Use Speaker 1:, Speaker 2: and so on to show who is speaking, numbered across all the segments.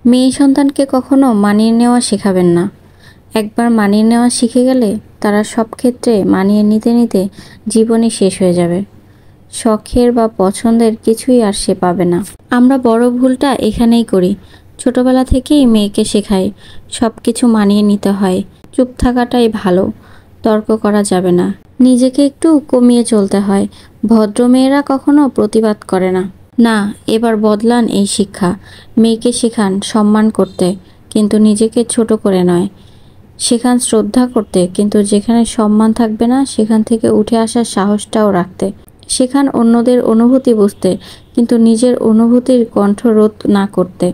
Speaker 1: মেয়ে সন্তানকে কখনো মানিয়ে নেওয়া শেখাবেন না। একবার মানিয়ে নেওয়া শিখে গেলে তারা সব ক্ষেত্রে মানিয়ে নিতে নিতে জীবনই শেষ হয়ে যাবে। শখের বা পছন্দের কিছুই আর সে পাবে না। আমরা বড় ভুলটা এখানেই করি। ছোটবেলা থেকেই মেয়েকে শেখাই সব কিছু মানিয়ে নিতে হয়, চুপ থাকাটাই ভালো, তর্ক করা যাবে না, নিজেকে একটু কমিয়ে চলতে হয়। ভদ্র মেয়েরা কখনো প্রতিবাদ করে না। না, এবার বদলান এই শিক্ষা। মেয়েকে শেখান সম্মান করতে, কিন্তু নিজেকে ছোট করে নয়। শেখান শ্রদ্ধা করতে, কিন্তু যেখানে সম্মান থাকবে না সেখান থেকে উঠে আসার সাহসটাও রাখতে। শেখান অন্যদের অনুভূতি বুঝতে, কিন্তু নিজের অনুভূতির কণ্ঠরোধ না করতে।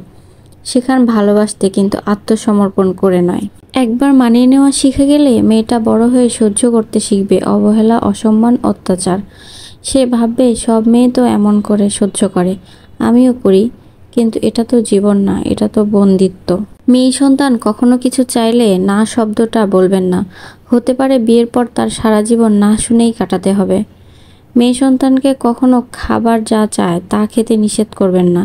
Speaker 1: শেখান ভালোবাসতে, কিন্তু আত্মসমর্পণ করে নয়। একবার মানিয়ে নেওয়া শিখে গেলে মেয়েটা বড় হয়ে সহ্য করতে শিখবে অবহেলা, অসম্মান, অত্যাচার। সে ভাববে সব মেয়ে তো এমন করে সহ্য করে, আমিও করি। কিন্তু এটা তো জীবন না, এটা তো বন্দিত্ব। মেয়ে সন্তান কখনো কিছু চাইলে না শব্দটা বলবেন না। হতে পারে বিয়ের পর তার সারা জীবন না শুনেই কাটাতে হবে। মেয়ে সন্তানকে কখনো খাবার যা চায় তা খেতে নিষেধ করবেন না।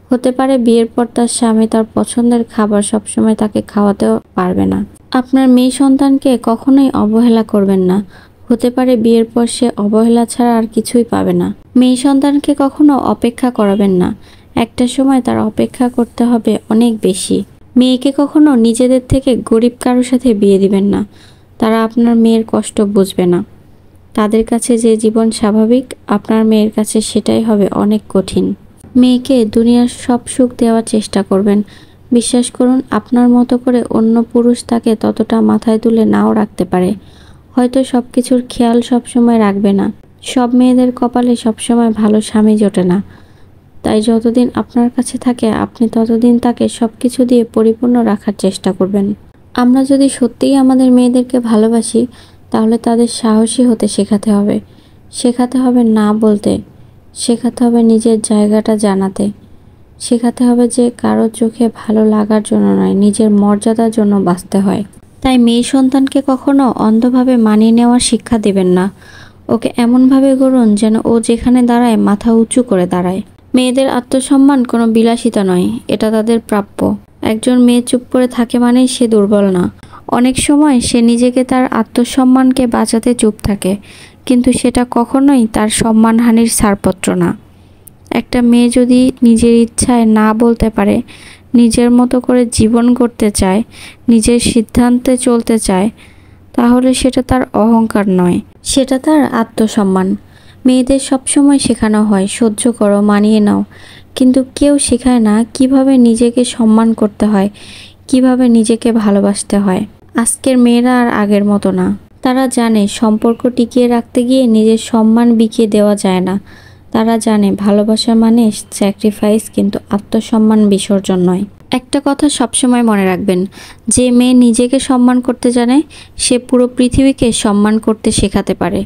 Speaker 1: হতে পারে বিয়ের পর তার স্বামী তার পছন্দের খাবার সবসময় তাকে খাওয়াতেও পারবে না। আপনার মেয়ে সন্তানকে কখনোই অবহেলা করবেন না। হতে পারে বিয়ের পর সে অবহেলা ছাড়া আর কিছুই পাবে না। মেয়ে সন্তানকে কখনো অপেক্ষা করাবেন না। একটা সময় তার অপেক্ষা করতে হবে অনেক বেশি। মেয়েকে কখনো নিজেদের থেকে গরিব কারোর সাথে বিয়ে দিবেন না। তারা আপনার মেয়ের কষ্ট বুঝবে না। তাদের কাছে যে জীবন স্বাভাবিক, আপনার মেয়ের কাছে সেটাই হবে অনেক কঠিন। মেয়েকে দুনিয়ার সব সুখ দেওয়ার চেষ্টা করবেন। বিশ্বাস করুন, আপনার মতো করে অন্য পুরুষ তাকে ততটা মাথায় তুলে নাও রাখতে পারে। হয়তো সব কিছুর খেয়াল সবসময় রাখবে না। সব মেয়েদের কপালে সবসময় ভালো স্বামী জোটে না। তাই যতদিন আপনার কাছে থাকে আপনি ততদিন তাকে সব কিছু দিয়ে পরিপূর্ণ রাখার চেষ্টা করবেন। আমরা যদি সত্যিই আমাদের মেয়েদেরকে ভালোবাসি, তাহলে তাদের সাহসী হতে শেখাতে হবে। শেখাতে হবে না বলতে, শেখাতে হবে নিজের জায়গাটা জানাতে, শেখাতে হবে যে কারো চোখে ভালো লাগার জন্য নয়, নিজের মর্যাদার জন্য বাঁচতে হয়। তাই মেয়ে সন্তানকে কখনো অন্ধভাবে মানিয়ে নেওয়ার শিক্ষা দেবেন না। ওকে এমনভাবে গড়ুন যেন ও যেখানে দাঁড়ায় মাথা উঁচু করে দাঁড়ায়। মেয়েদের আত্মসম্মান কোনো বিলাসিতা নয়, এটা তাদের প্রাপ্য। একজন মেয়ে চুপ করে থাকে মানেই সে দুর্বল না। অনেক সময় সে নিজেকে, তার আত্মসম্মানকে বাঁচাতে চুপ থাকে, কিন্তু সেটা কখনোই তার সম্মানহানির ছাড়পত্র না। একটা মেয়ে যদি নিজের ইচ্ছায় না বলতে পারে, নিজের মতো করে জীবন গড়তে চায়, নিজের সিদ্ধান্তে চলতে চায়, তাহলে সেটা তার অহংকার নয়, সেটা তার আত্মসম্মান। মেয়েদের সবসময় শেখানো হয় সহ্য করো, মানিয়ে নাও, কিন্তু কেউ শেখায় না কিভাবে নিজেকে সম্মান করতে হয়, কিভাবে নিজেকে ভালোবাসতে হয়। আজকের মেয়েরা আর আগের মতো না। তারা জানে সম্পর্ক টিকিয়ে রাখতে গিয়ে নিজের সম্মান বিকিয়ে দেওয়া যায় না। তারা জানে ভালোবাসা মানে স্যাক্রিফাইস, কিন্তু আত্মসম্মান বিসর্জন নয়। একটা কথা সবসময় মনে রাখবেন, যে মেয়ে নিজেকে সম্মান করতে জানে সে পুরো পৃথিবীকে সম্মান করতে শেখাতে পারে।